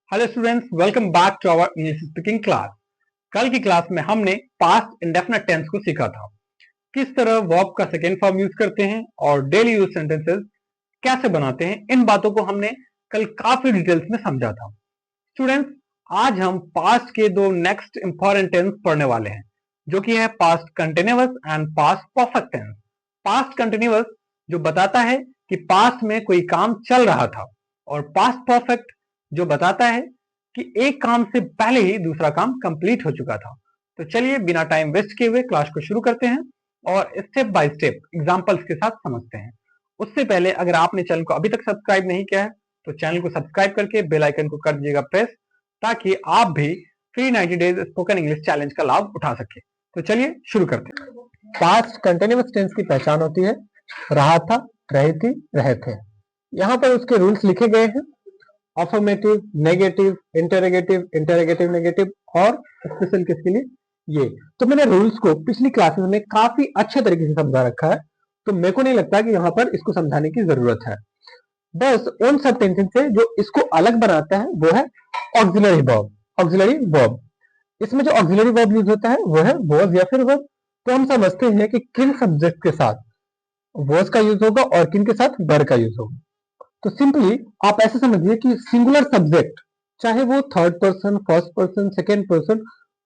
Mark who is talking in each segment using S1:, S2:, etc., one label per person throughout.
S1: Hello students, welcome back to our English speaking class. कल की class में हमने पास्ट इंडेफिनिट टेंस को सीखा था, किस तरह वर्ब का सेकेंड फॉर्म यूज करते हैं और डेली यूज सेंटेंसेस कैसे बनाते हैं। इन बातों को हमने कल काफी डिटेल्स में समझा था। स्टूडेंट्स, आज हम पास्ट के दो नेक्स्ट इंपॉर्टेंट टेंस पढ़ने वाले हैं, जो कि है past continuous and past perfect tense. Past continuous जो बताता है कि पास्ट में कोई काम चल रहा था, और पास्ट परफेक्ट जो बताता है कि एक काम से पहले ही दूसरा काम कंप्लीट हो चुका था। तो चलिए बिना टाइम वेस्ट किए हुए क्लास को शुरू करते हैं और स्टेप बाय स्टेप एग्जांपल्स के साथ समझते हैं। उससे पहले अगर आपने चैनल को अभी तक सब्सक्राइब नहीं किया है तो चैनल को सब्सक्राइब करके बेल आइकन को कर दीजिएगा प्रेस, ताकि आप भी free 90 days spoken English challenge का लाभ उठा सके। तो चलिए शुरू करते हैं।
S2: पास्ट कंटिन्यूअस टेंस की पहचान होती है रहा था, रही थी, रहे थे। यहाँ पर उसके रूल्स लिखे गए हैं, affirmative, negative, interrogative, interrogative negative और स्पेशल केस के लिए ये। तो मैंने रूल्स को पिछली क्लासेस में काफी अच्छे तरीके से समझा रखा है, तो मेरे को नहीं लगता कि यहाँ पर इसको समझाने की जरूरत है। बस उन सब टेंसेस से जो इसको अलग बनाता है वो है ऑक्सिलरी वर्ब। ऑक्सिलरी वर्ब, इसमें जो ऑक्सिलरी वर्ब यूज होता है वो है was या फिर वर्ब। तो हम समझते हैं कि किन सब्जेक्ट के साथ was का यूज होगा और किन के साथ वर का यूज होगा। तो सिंपली आप ऐसे समझिए कि सिंगुलर सब्जेक्ट, चाहे वो third person, first person, second person,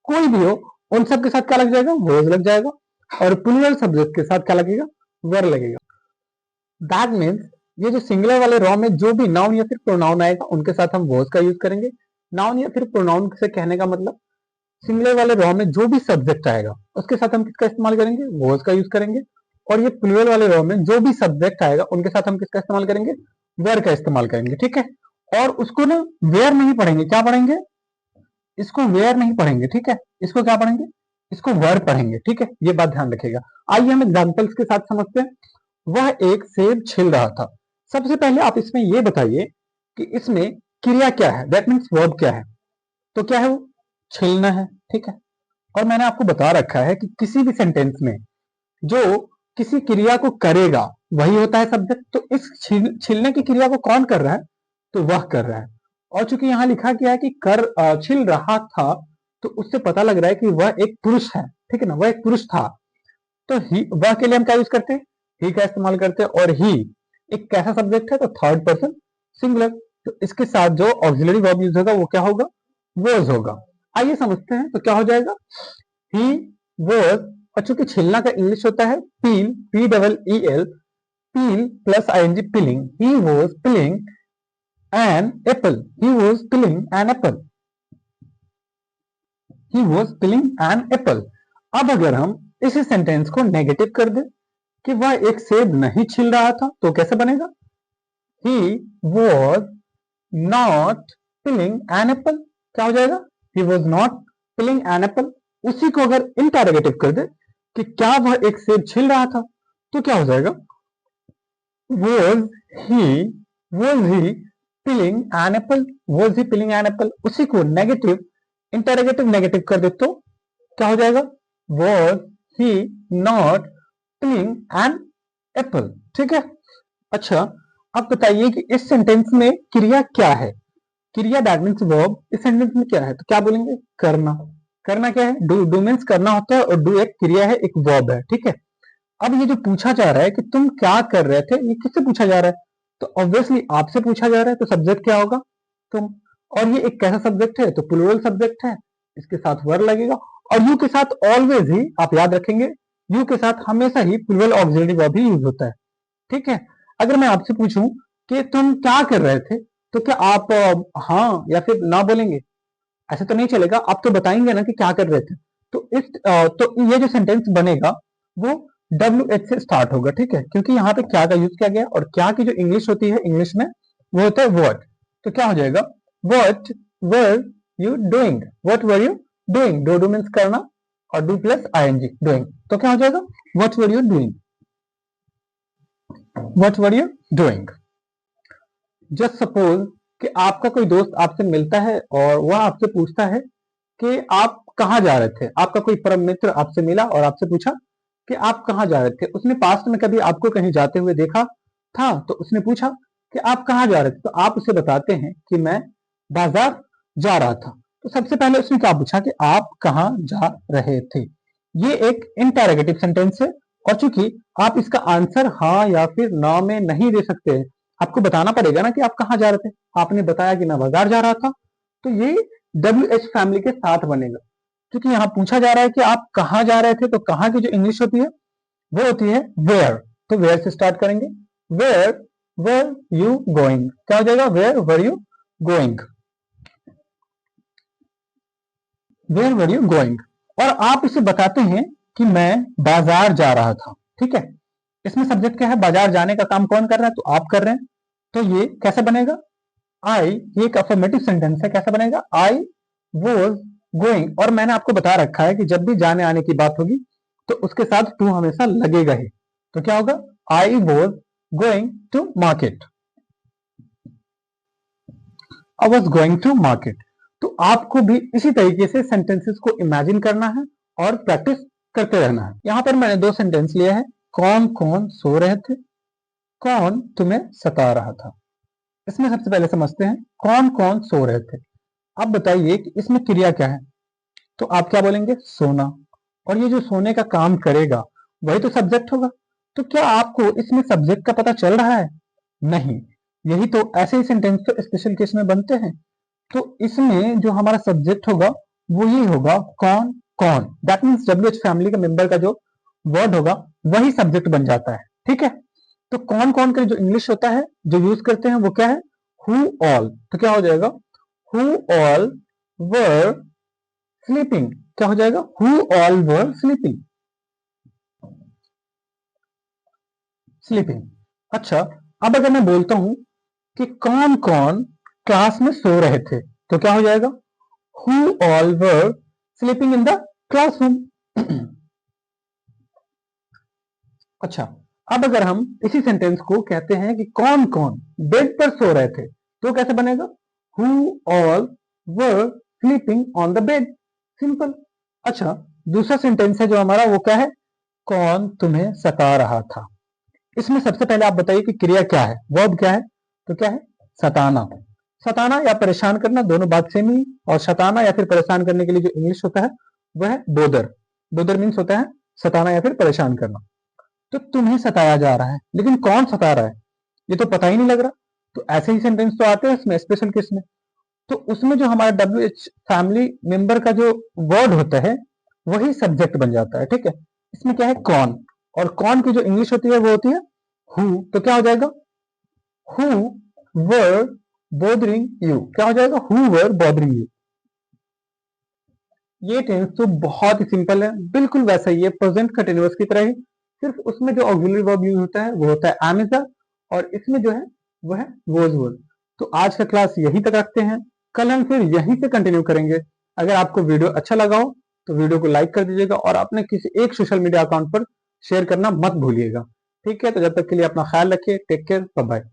S2: कोई भी हो, उन सब के साथ क्या लग जाएगा? was लग जाएगा। और प्लूरल सब्जेक्ट के साथ क्या लगेगा? वर लगेगा। दैट मीन्स ये जो सिंगुलर वाले रॉ में जो भी नाउन या फिर प्रोनाउन आएगा उनके साथ हम was का यूज करेंगे। नाउन या फिर प्रोनाउन से कहने का मतलब सिंगुलर वाले रॉ में जो भी सब्जेक्ट आएगा उसके साथ हम किसका इस्तेमाल करेंगे? was का यूज करेंगे। और ये प्लूरल वाले रॉ में जो भी सब्जेक्ट आएगा उनके साथ हम किसका इस्तेमाल करेंगे? वर का इस्तेमाल करेंगे। ठीक है, और उसको ना वेयर नहीं पढ़ेंगे, क्या पढ़ेंगे? इसको वेयर नहीं पढ़ेंगे, ठीक है, इसको क्या पढ़ेंगे? इसको वर पढ़ेंगे। ठीक है, ये बात ध्यान रखिएगा। आइए हम एग्जांपल्स के साथ समझते हैं। वह एक सेब छिल रहा था। सबसे पहले आप इसमें ये बताइए कि इसमें क्रिया क्या है, दैट मीन्स वर्ब क्या है। तो क्या है वो? छिलना है। ठीक है, और मैंने आपको बता रखा है कि किसी भी सेंटेंस में जो किसी क्रिया को करेगा वही होता है सब्जेक्ट। तो इस छिलने की क्रिया को कौन कर रहा है? तो वह कर रहा है। और चूंकि यहाँ लिखा गया है कि छिल रहा था, तो उससे पता लग रहा है कि वह एक पुरुष है। ठीक है ना, वह एक पुरुष था। तो ही, वह के लिए हम क्या यूज करते हैं? ही का इस्तेमाल करते हैं। और ही एक कैसा सब्जेक्ट है? तो थर्ड पर्सन सिंगुलर। तो इसके साथ जो ऑक्सिलरी वर्ब यूज होगा वो क्या होगा? was होगा। आइए समझते हैं। तो क्या हो जाएगा? ही was, और चूंकि छिलना का इंग्लिश होता है peel, PEEL, peel plus I N G, peeling. ही was peeling an apple. He was peeling an apple. He was peeling an apple. अब अगर हम इसी सेंटेंस को नेगेटिव कर दे कि वह एक सेब नहीं छिल रहा था, तो कैसे बनेगा? He was not peeling an apple. क्या हो जाएगा? He was not peeling an apple. उसी को अगर इंटरोगेटिव कर दे कि क्या वह एक सेब छिल रहा था, तो क्या हो जाएगा? Was he peeling an apple? Was he peeling an apple? उसी को नेगेटिव इंटरोगेटिव नेगेटिव कर दे तो क्या हो जाएगा? Was he not peeling an apple? ठीक है। अच्छा, अब बताइए कि इस सेंटेंस में क्रिया क्या है? क्रिया दैट मीन्स वर्ब इस सेंटेंस में क्या है? तो क्या बोलेंगे? करना। करना क्या है? डू मीन्स करना होता है, और डू एक क्रिया है, एक वर्ब है। ठीक है, अब ये जो पूछा जा रहा है कि तुम क्या कर रहे थे, ये किससे पूछा जा रहा है? तो ऑब्वियसली आपसे पूछा जा रहा है। तो सब्जेक्ट क्या होगा? तुम। और ये एक कैसा सब्जेक्ट है? तो प्लूरल सब्जेक्ट है, इसके साथ वर लगेगा। और यू के साथ ऑलवेज ही आप याद रखेंगे, यू के साथ हमेशा ही प्लूरल ऑक्सिलरी वर्ब ही यूज होता है। ठीक है, अगर मैं आपसे पूछूं कि तुम क्या कर रहे थे, तो क्या आप हाँ या फिर ना बोलेंगे? ऐसे तो नहीं चलेगा, आप तो बताएंगे ना कि क्या कर रहे थे। तो ये जो सेंटेंस बनेगा वो WH से स्टार्ट होगा। ठीक है, क्योंकि यहाँ पे क्या का यूज किया गया, और क्या की जो इंग्लिश होती है, इंग्लिश में वो होता है व्हाट। तो क्या हो जाएगा? What were you doing? What were you doing? Do means करना, और डू प्लस आईएनजी, डूइंग। तो क्या हो जाएगा? What were you doing? What were you doing? Just suppose कि आपका कोई दोस्त आपसे मिलता है और वह आपसे पूछता है कि आप कहाँ जा रहे थे। आपका कोई परम मित्र आपसे मिला और आपसे पूछा कि आप कहाँ जा रहे थे। उसने पास्ट में कभी आपको कहीं जाते हुए देखा था, तो उसने पूछा कि आप कहाँ जा रहे थे। तो आप उसे बताते हैं कि मैं बाजार जा रहा था। तो सबसे पहले उसने क्या पूछा कि आप कहाँ जा रहे थे। ये एक इंटरोगेटिव सेंटेंस है और चूंकि आप इसका आंसर हाँ या फिर ना में नहीं दे सकते हैं, आपको बताना पड़ेगा ना कि आप कहाँ जा रहे थे। आपने बताया कि मैं बाजार जा रहा था, तो ये WH फैमिली के साथ बनेगा। क्योंकि यहाँ पूछा जा रहा है कि आप कहाँ जा रहे थे, तो कहाँ की जो इंग्लिश होती है वो होती है वेयर। तो वेयर से स्टार्ट करेंगे। वेयर वर यू गोइंग, क्या हो जाएगा, where were you going, where were you going. और आप इसे बताते हैं कि मैं बाजार जा रहा था, ठीक है। इसमें सब्जेक्ट क्या है, बाजार जाने का काम कौन कर रहा है, तो आप कर रहे हैं। तो ये कैसे बनेगा, आई, ये एक अफर्मेटिव सेंटेंस है, कैसा बनेगा, आई वॉज गोइंग। और मैंने आपको बता रखा है कि जब भी जाने आने की बात होगी तो उसके साथ टू हमेशा लगेगा ही। तो क्या होगा, I was going to market, I was going to market. तो आपको भी इसी तरीके से सेंटेंसेस को इमेजिन करना है और प्रैक्टिस करते रहना है। यहां पर मैंने दो सेंटेंस लिए हैं, कौन कौन सो रहे थे, कौन तुम्हें सता रहा था। इसमें सबसे पहले समझते हैं कौन कौन सो रहे थे। आप बताइए कि इसमें क्रिया क्या है, तो आप क्या बोलेंगे, सोना। और ये जो सोने का काम करेगा वही तो सब्जेक्ट होगा। तो क्या आपको इसमें सब्जेक्ट का पता चल रहा है, नहीं। यही तो ऐसे ही सेंटेंस तो स्पेशल केस में बनते हैं। तो इसमें जो हमारा सब्जेक्ट होगा वो ही होगा कौन कौन। दैट मीन्स WH फैमिली का मेंबर का जो वर्ड होगा वही सब्जेक्ट बन जाता है, ठीक है। तो कौन कौन का जो इंग्लिश होता है जो यूज करते हैं वो क्या है, हु ऑल। तो क्या हो जाएगा, हु ऑल वर स्लीपिंग, क्या हो जाएगा, who all were sleeping, sleeping. अच्छा, अब अगर मैं बोलता हूं कि कौन कौन क्लास में सो रहे थे, तो क्या हो जाएगा, who all were sleeping in the classroom. अच्छा, अब अगर हम इसी सेंटेंस को कहते हैं कि कौन कौन बेड पर सो रहे थे, तो कैसे बनेगा, who all were sleeping on the bed, simple. अच्छा, दूसरा सेंटेंस है जो हमारा वो क्या है, कौन तुम्हें सता रहा था। इसमें सबसे पहले आप बताइए कि क्रिया क्या है, वर्ब क्या है, तो क्या है, सताना। सताना या परेशान करना दोनों बात सेम ही। और सताना या फिर परेशान करने के लिए जो इंग्लिश होता है वह है बोदर। बोदर मीन्स होता है सताना या फिर परेशान करना। तो तुम्हें सताया जा रहा है, लेकिन कौन सता रहा है ये तो पता ही नहीं लग रहा। तो ऐसे ही सेंटेंस तो आते हैं इसमें स्पेशल केस में। तो उसमें जो हमारा WH फैमिली मेंबर का जो वर्ड होता है वही सब्जेक्ट बन जाता है, ठीक है। इसमें क्या है, कौन, और कौन की जो इंग्लिश होती है वो होती है हु। तो क्या हो जाएगा, हु वर बोदरिंग यू, क्या हो जाएगा, हु वर बोदरिंग यू। ये टेंस तो बहुत ही सिंपल है, बिल्कुल वैसा ही है प्रेजेंट कंटिन्यूअस की तरह ही। सिर्फ उसमें जो ऑक्सिलरी वर्ब यूज होता है वो होता है am is the, और इसमें जो है वो है was were। तो आज का क्लास यहीं तक रखते हैं, कल हम फिर यहीं से कंटिन्यू करेंगे। अगर आपको वीडियो अच्छा लगा हो तो वीडियो को लाइक कर दीजिएगा और अपने किसी एक सोशल मीडिया अकाउंट पर शेयर करना मत भूलिएगा, ठीक है। तो जब तक के लिए अपना ख्याल रखिए, टेक केयर, बाय बाय।